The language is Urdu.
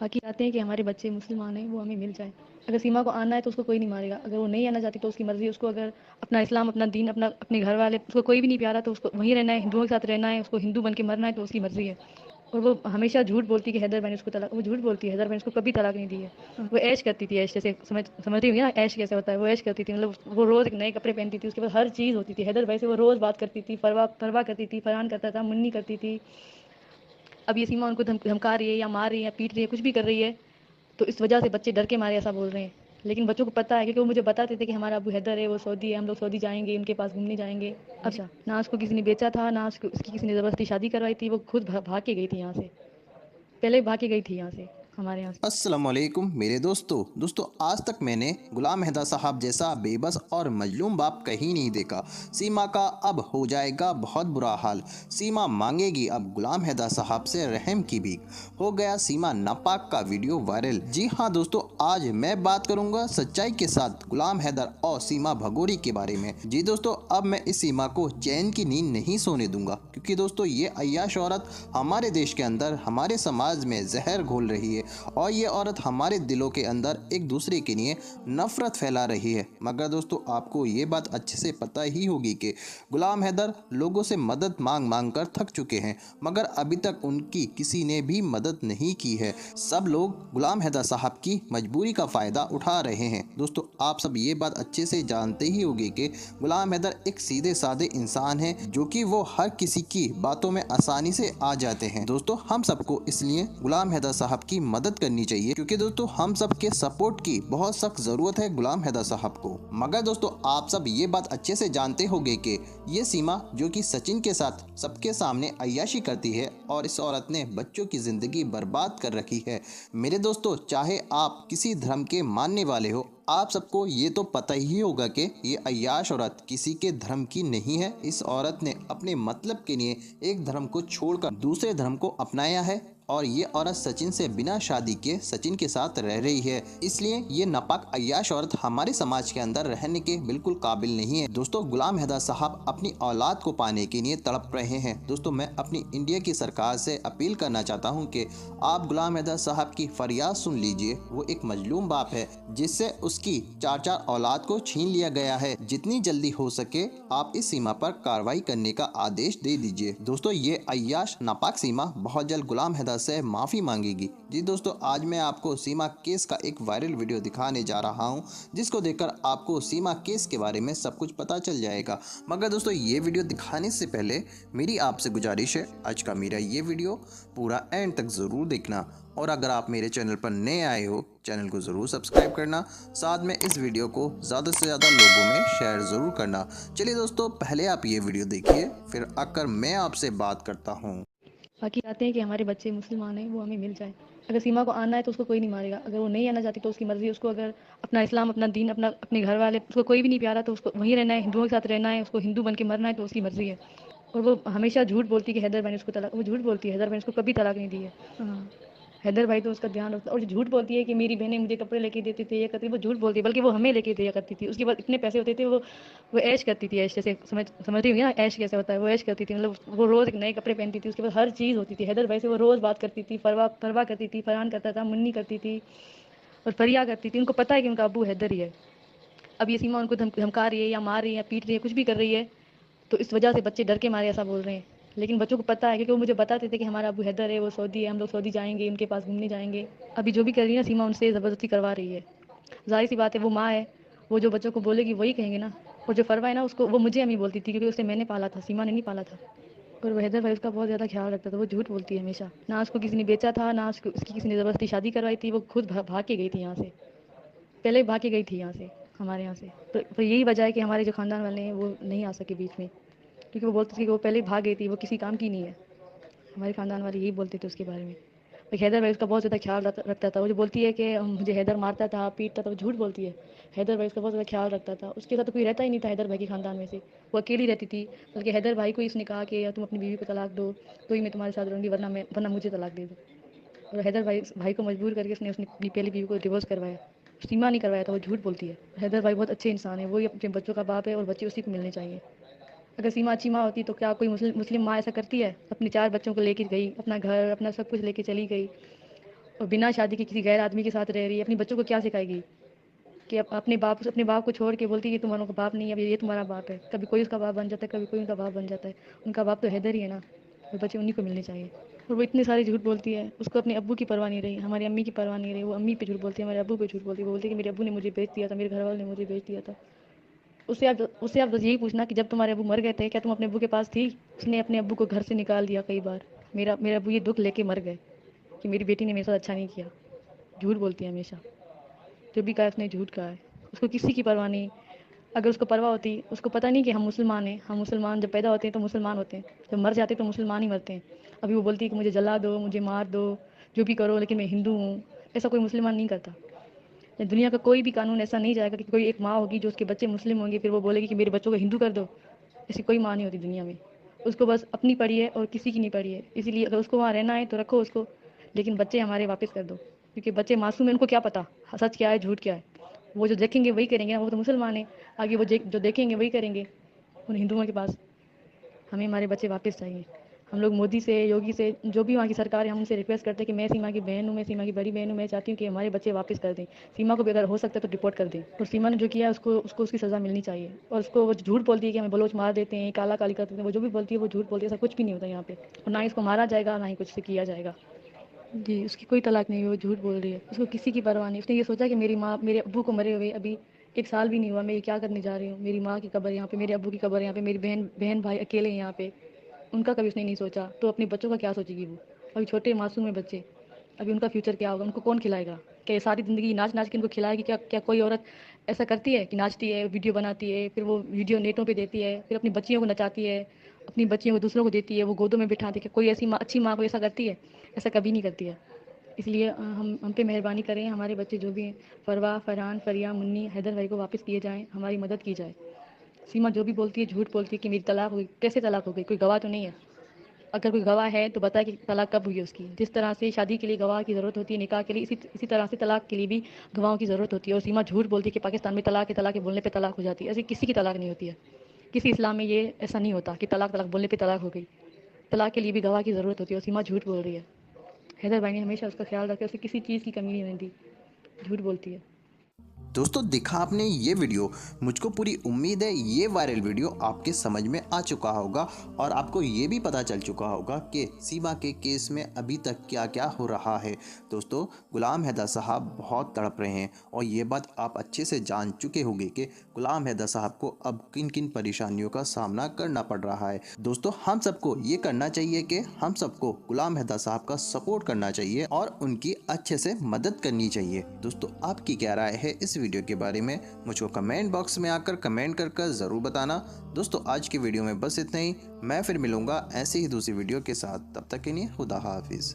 باقی چاہتے ہیں کہ ہمارے بچے مسلمان ہیں وہ ہمیں مل جائیں. اگر سیما کو آنا ہے تو اس کو کوئی نہیں مارے گا، اگر وہ نہیں آنا چاہتی تو اس کی مرضی. اس کو اگر اپنا اسلام، اپنا دین، اپنے گھر والے، اس کو کوئی بھی نہیں پیارا تو اس کو وہیں رہنا ہے، ہندوؤں کے ساتھ رہنا ہے، اس کو ہندو بن کے مرنا ہے تو اس کی مرضی ہے. اور وہ ہمیشہ جھوٹ بولتی کہ حیدر بھائی نے اس کو طلاق، وہ جھوٹ بولتی ہے، حیدر بھائی نے اس کو کبھی طلاق نہیں دی ہے. وہ عیش کرتی تھی، عیش جیسے سمجھتی ہوگی نا عیش کیسے ہوتا ہے. وہ عیش کرتی تھی، مطلب وہ روز نئے کپڑے پہنتی تھی، اس کے بعد ہر چیز ہوتی تھی. حیدر بھائی سے وہ روز بات کرتی تھی، پرواہ کرتی تھی، فرحان کرتا تھا، منی کرتی تھی. اب یہ سیما ان کو دھمکا رہی ہے یا مار رہی ہے یا پیٹ رہی ہے، کچھ بھی کر رہی ہے، تو اس وجہ سے بچے ڈر کے مارے ایسا بول رہے ہیں. لیکن بچوں کو پتہ ہے، کیونکہ وہ مجھے بتاتے تھے کہ ہمارا ابو حیدر ہے، وہ سعودی ہے، ہم لوگ سعودی جائیں گے، ان کے پاس گھومنے جائیں گے. اچھا، نہ اس کو کسی نے بیچا تھا، نہ اس کی کسی نے زبردستی شادی کروائی تھی. وہ خود بھاگ کے گئی تھی یہاں سے، پہلے بھاگ کے گئی تھی یہاں سے، ہمارے یہاں سے. السلام علیکم میرے دوستو آج تک میں نے غلام حیدر صاحب جیسا بے بس اور مظلوم باپ کہیں نہیں دیکھا. سیما کا اب ہو جائے گا بہت برا حال. سیما مانگے گی اب غلام حیدر صاحب سے رحم کی بھیک. ہو گیا سیما ناپاک کا ویڈیو وائرل. جی ہاں دوستو، آج میں بات کروں گا سچائی کے ساتھ غلام حیدر اور سیما بھگوری کے بارے میں. جی دوستو، اب میں اس سیما کو چین کی نیند نہیں سونے دوں گا، کیونکہ دوستو یہ عیاش عورت ہمارے دیش کے اندر، ہمارے سماج میں زہر گھول رہی ہے، اور یہ عورت ہمارے دلوں کے اندر ایک دوسرے کے لیے نفرت پھیلا رہی ہے. مگر دوستو آپ کو یہ بات اچھے سے پتہ ہی ہوگی کہ غلام حیدر لوگوں سے مدد مانگ مانگ کر تھک چکے ہیں، مگر ابھی تک ان کی کسی نے بھی مدد نہیں کی ہے. سب لوگ غلام حیدر صاحب کی مجبوری کا فائدہ اٹھا رہے ہیں. دوستو آپ سب یہ بات اچھے سے جانتے ہی ہوگے کہ غلام حیدر ایک سیدھے سادے انسان ہیں، جو کہ وہ ہر کسی کی باتوں میں آسانی سے آ جاتے ہیں. دوستو ہم سب کو اس لیے غلام حیدر صاحب کی مدد کرنی چاہیے، کیونکہ دوستو ہم سب کے سپورٹ کی بہت سخت ضرورت ہے غلام حیدر صاحب کو. مگر دوستو آپ سب یہ بات اچھے سے جانتے ہوگے کہ یہ سیما جو کہ سچن کے ساتھ سب کے سامنے عیاشی کرتی ہے، اور اس عورت نے بچوں کی زندگی برباد کر رکھی ہے. میرے دوستو، چاہے آپ کسی دھرم کے ماننے والے ہو، آپ سب کو یہ تو پتہ ہی ہوگا کہ یہ عیاش عورت کسی کے دھرم کی نہیں ہے. اس عورت نے اپنے مطلب کے لیے ایک دھرم کو چھوڑ کر دوسرے دھرم کو اپنایا ہے، اور یہ عورت سچن سے بنا شادی کے سچن کے ساتھ رہ رہی ہے. اس لیے یہ ناپاک عیاش عورت ہمارے سماج کے اندر رہنے کے بالکل قابل نہیں ہے. دوستو غلام حیدر صاحب اپنی اولاد کو پانے کے لیے تڑپ رہے ہیں. دوستو میں اپنی انڈیا کی سرکار سے اپیل کرنا چاہتا ہوں کہ آپ غلام حیدر صاحب کی فریاد سن لیجئے. وہ ایک مظلوم باپ ہے جس سے اس کی چار اولاد کو چھین لیا گیا ہے. جتنی جلدی ہو سکے آپ اس سیما پر کارروائی کرنے کا آدیش دے دیجئے. دوستو یہ عیاش ناپاک سیما بہت جلد غلام حیدر سے معافی مانگے گی. جی دوستو، آج میں آپ کو سیما کیس کا ایک وائرل ویڈیو دکھانے جا رہا ہوں، جس کو دیکھ کر آپ کو سیما کیس کے بارے میں سب کچھ پتا چل جائے گا. مگر دوستو یہ ویڈیو دکھانے سے پہلے میری آپ سے گزارش ہے، آج کا میرا یہ ویڈیو پورا اینڈ تک ضرور دیکھنا، اور اگر آپ میرے چینل پر نئے آئے ہو چینل کو ضرور سبسکرائب کرنا، ساتھ میں اس ویڈیو کو زیادہ سے زیادہ لوگوں میں شیئر ضرور کرنا. چلیے دوستو، پہلے آپ یہ ویڈیو دیکھیے، پھر آ کر میں آپ سے بات کرتا ہوں. باقی چاہتے ہیں کہ ہمارے بچے مسلمان ہیں وہ ہمیں مل جائیں. اگر سیما کو آنا ہے تو اس کو کوئی نہیں مارے گا، اگر وہ نہیں آنا چاہتی تو اس کی مرضی. اس کو اگر اپنا اسلام، اپنا دین، اپنے گھر والے، اس کو کوئی بھی نہیں پیارا تو اس کو وہیں رہنا ہے، ہندوؤں کے ساتھ رہنا ہے، اس کو ہندو بن کے مرنا ہے تو اس کی مرضی ہے. اور وہ ہمیشہ جھوٹ بولتی کہ حیدر بھائی نے اس کو طلاق، وہ جھوٹ بولتی ہے، حیدر بھائی نے اس کو کبھی طلاق نہیں دی ہے. حیدر بھائی تو اس کا دھیان رکھتا ہے. اور جھوٹ بولتی ہے کہ میری بہنیں مجھے کپڑے لے کے دیتی تھی، یہ کرتی. وہ جھوٹ بولتی ہے، بلکہ وہ ہمیں لے کے دیا کرتی تھی. اس کے بعد اتنے پیسے ہوتے تھے، وہ عیش کرتی تھی. عیش جیسے سمجھتی ہوگی نا عیش کیسے ہوتا ہے. وہ عیش کرتی تھی، مطلب وہ روز نئے کپڑے پہنتی تھی، اس کے بعد ہر چیز ہوتی تھی. حیدر بھائی سے وہ روز بات کرتی تھی، پرواہ کرتی تھی، فرحان کرتا تھا، منی کرتی تھی اور فریاد کرتی تھی. ان کو پتہ ہے کہ ان کا ابو حیدر ہی ہے. اب یہ سیما ان کو دھمکا رہی ہے یا مار رہی ہے یا پیٹ رہی ہے، کچھ بھی کر رہی ہے، تو اس وجہ سے بچے ڈر کے مارے ایسا بول رہے ہیں. لیکن بچوں کو پتہ ہے، کیونکہ وہ مجھے بتاتے تھے کہ ہمارا ابو حیدر ہے، وہ سعودی ہے، ہم لوگ سعودی جائیں گے، ان کے پاس گھومنے جائیں گے. ابھی جو بھی کر رہی ہے نا سیما، ان سے زبردستی کروا رہی ہے. ظاہر سی بات ہے، وہ ماں ہے، وہ جو بچوں کو بولے گی وہی کہیں گے نا. اور جو فروا ہے نا، اس کو وہ مجھے امی بولتی تھی، کیونکہ اسے میں نے پالا تھا، سیما نے نہیں پالا تھا. اور وہ حیدر بھائی اس کا بہت زیادہ خیال رکھتا تھا. وہ جھوٹ بولتی ہے ہمیشہ. نہ اس کو کسی نے بیچا تھا، نہ اس کی کسی نے زبردستی شادی کروائی تھی. وہ خود بھاگ کے گئی تھی یہاں سے، پہلے بھاگ کے گئی تھی یہاں سے، ہمارے یہاں سے. تو یہی وجہ ہے کہ ہمارے جو خاندان والے ہیں وہ نہیں آ سکے بیچ میں، کیونکہ وہ بولتے تھے کہ وہ پہلے بھاگ گئی تھی، وہ کسی کام کی نہیں ہے. ہمارے خاندان والے یہی بولتے تھے اس کے بارے میں. حیدر بھائی اس کا بہت زیادہ خیال رکھتا تھا. وہ جو بولتی ہے کہ مجھے حیدر مارتا تھا، پیٹتا تھا، وہ جھوٹ بولتی ہے. حیدر بھائی اس کا بہت زیادہ خیال رکھتا تھا. اس کے ساتھ تو کوئی رہتا ہی نہیں تھا حیدر بھائی کے خاندان میں سے. وہ اکیلی رہتی تھی. بلکہ حیدر بھائی کو اس نے کہا کہ تم اپنی بیوی کو طلاق دو تو ہی میں تمہارے ساتھ رہوں گی، ورنہ مجھے طلاق دے دو. اور حیدر بھائی کو مجبور کر کے اس نے اپنی پہلی بیوی کو ڈیورس کروایا. سیما نہیں کروایا تھا، وہ جھوٹ بولتی ہے. حیدر بھائی بہت اچھے انسان ہیں، وہی اپنے بچوں کا باپ ہے، اور بچے اسی کو ملنے چاہیے. اگر سیما اچھی ماں ہوتی تو کیا کوئی مسلم ماں ایسا کرتی ہے؟ اپنے 4 بچوں کو لے کے گئی، اپنا گھر، اپنا سب کچھ لے کے چلی گئی، اور بنا شادی کے کسی غیر آدمی کے ساتھ رہ رہی ہے، اپنی بچوں کو کیا سکھائے گی کہ اپنے باپ کو چھوڑ کے بولتی ہے کہ تمہاروں کا باپ نہیں ہے، اب یہ تمہارا باپ ہے. کبھی کوئی اس کا باپ بن جاتا ہے، کبھی کوئی ان کا باپ بن جاتا ہے. ان کا باپ تو حیدر ہی ہے نا، وہ بچے انہیں کو ملنے چاہیے. اور وہ اتنے سارے جھوٹ بولتی ہے، اس کو اپنے ابو کی پرواہ نہیں رہی، ہماری امی کی پرواہ نہیں رہی. وہ امی پہ جھوٹ بولتی ہے، ہمارے ابو پہ جھوٹ بولتی ہے. وہ بولتی ہے کہ میرے ابو نے مجھے بیچ دیا تھا، میرے گھر والوں نے مجھے بیچ دیا تھا. اس سے آپ بس یہی پوچھنا کہ جب تمہارے ابو مر گئے تھے کیا تم اپنے ابو کے پاس تھی؟ اس نے اپنے ابو کو گھر سے نکال دیا کئی بار. میرا ابو یہ دکھ لے کے مر گئے کہ میری بیٹی نے میرے ساتھ اچھا نہیں کیا. جھوٹ بولتی ہے ہمیشہ، جو بھی کہا اس نے جھوٹ کہا ہے. اس کو کسی کی پرواہ نہیں. اگر اس کو پرواہ ہوتی، اس کو پتہ نہیں کہ ہم مسلمان ہیں. ہم مسلمان جب پیدا ہوتے ہیں تو مسلمان ہوتے ہیں، جب مر جاتے ہیں تو مسلمان ہی مرتے ہیں. ابھی وہ بولتی ہے کہ مجھے جلا دو، مجھے مار دو، جو بھی کرو، لیکن میں ہندو ہوں. ایسا کوئی مسلمان نہیں کرتا. دنیا کا کوئی بھی قانون ایسا نہیں جائے گا کہ کوئی ایک ماں ہوگی جو اس کے بچے مسلم ہوں گے پھر وہ بولے گی کہ میرے بچوں کو ہندو کر دو. ایسی کوئی ماں نہیں ہوتی دنیا میں. اس کو بس اپنی پڑی ہے اور کسی کی نہیں پڑی ہے. اسی لیے اگر اس کو وہاں رہنا ہے تو رکھو اس کو، لیکن بچے ہمارے واپس کر دو. کیونکہ بچے معصوم ہیں، ان کو کیا پتہ سچ کیا ہے جھوٹ کیا ہے. وہ جو دیکھیں گے وہی کریں گے. وہ تو مسلمان ہیں، آگے وہ جو دیکھیں گے وہی کریں گے ان ہندوؤں کے پاس. ہمیں ہمارے بچے واپس چاہیے. ہم لوگ مودی سے، یوگی سے، جو بھی وہاں کی سرکار ہے، ہم ان سے ریکویسٹ کرتے ہیں کہ میں سیما کی بہن ہوں، میں سیما کی بڑی بہن ہوں. میں چاہتی ہوں کہ ہمارے بچے واپس کر دیں. سیما کو بھی اگر ہو سکتا ہے تو ڈپورٹ کر دیں. اور سیما نے جو کیا ہے اس کو اس کی سزا ملنی چاہیے. اور اس کو وہ جھوٹ بولتی ہے کہ ہمیں بلوچ مار دیتے ہیں، کالا کالی کر دیتے ہیں. وہ جو بھی بولتی ہے وہ جھوٹ بولتی ہے. ایسا کچھ بھی نہیں ہوتا یہاں پہ. اور نہ ہی اس کو مارا جائے گا، نہ ہی کچھ سے کیا جائے گا. جی، اس کی کوئی طلاق نہیں ہوئی، وہ جھوٹ بول رہی ہے. اس کو کسی کی پرواہ نہیں. اس نے یہ سوچا کہ میری ماں، میرے ابو کو مرے ہوئے ابھی 1 سال بھی نہیں ہوا، میں یہ کیا کرنے جا رہی ہوں. میری ماں کی قبر یہاں پہ، میرے ابو کی قبر یہاں پہ، میری بہن بھائی اکیلے ہیں یہاں پہ. ان کا کبھی اس نے نہیں سوچا. تو اپنے بچوں کا کیا سوچے گی وہ؟ ابھی چھوٹے معصوم ہیں بچے. ابھی ان کا فیوچر کیا ہوگا؟ ان کو کون کھلائے گا؟ کہ ساری زندگی ناچ ناچ کے ان کو کھلائے گی؟ کیا کوئی عورت ایسا کرتی ہے کہ ناچتی ہے، ویڈیو بناتی ہے، پھر وہ ویڈیو نیٹوں پہ دیتی ہے، پھر اپنی بچیوں کو نچاتی ہے، اپنی بچیوں کو دوسروں کو دیتی ہے، وہ گودوں میں بٹھاتی ہے؟ کہ کوئی ایسی ماں، اچھی ماں کو ایسا کرتی ہے؟ ایسا کبھی نہیں کرتی ہے. اس لیے ہم پہ مہربانی کریں. ہمارے بچے جو بھی ہیں، فروا، فرحان، فریا، منی، حیدر بھائی کو واپس کیے جائیں. ہماری مدد کی جائے. سیما جو بھی بولتی ہے جھوٹ بولتی ہے کہ میری طلاق ہوئی. کیسے طلاق ہو گئی؟ کوئی گواہ تو نہیں ہے. اگر کوئی گواہ ہے تو بتائے کہ طلاق کب ہوئی ہے اس کی. جس طرح سے شادی کے لیے گواہ کی ضرورت ہوتی ہے، نکاح کے لیے، اسی طرح سے طلاق کے لیے بھی گواہوں کی ضرورت ہوتی ہے. اور سیما جھوٹ بولتی ہے کہ پاکستان میں طلاق ہے، طلاق بولنے پہ طلاق ہو جاتی ہے. ایسی کسی کی طلاق نہیں ہوتی ہے. کسی اسلام میں یہ ایسا نہیں ہوتا کہ طلاق بولنے پہ طلاق ہو گئی. طلاق کے لیے بھی گواہ کی ضرورت ہوتی ہے. اور سیما جھوٹ بول رہی ہے. حیدر بھائی نے ہمیشہ اس کا خیال رکھا، اسے کسی چیز کی کمی نہیں رہتی. جھوٹ بولتی ہے. دوستو دیکھا آپ نے یہ ویڈیو. مجھ کو پوری امید ہے یہ وائرل ویڈیو آپ کے سمجھ میں آ چکا ہوگا اور آپ کو یہ بھی پتہ چل چکا ہوگا کہ سیما کے کیس میں ابھی تک کیا کیا ہو رہا ہے. دوستو غلام حیدر صاحب بہت تڑپ رہے ہیں اور یہ بات آپ اچھے سے جان چکے ہوگے کہ غلام حیدر صاحب کو اب کن کن پریشانیوں کا سامنا کرنا پڑ رہا ہے. دوستو ہم سب کو یہ کرنا چاہیے کہ ہم سب کو غلام حیدر صاحب کا سپورٹ کرنا چاہیے اور ان کی اچھے سے مدد کرنی چاہیے. دوستو آپ کی کیا رائے ہے اس ویڈیو کے بارے میں؟ مجھ کو کمنٹ باکس میں آ کر کمنٹ کر ضرور بتانا. دوستو آج کی ویڈیو میں بس اتنا ہی. میں پھر ملوں گا ایسے ہی دوسری ویڈیو کے ساتھ. تب تک کے لیے خدا حافظ.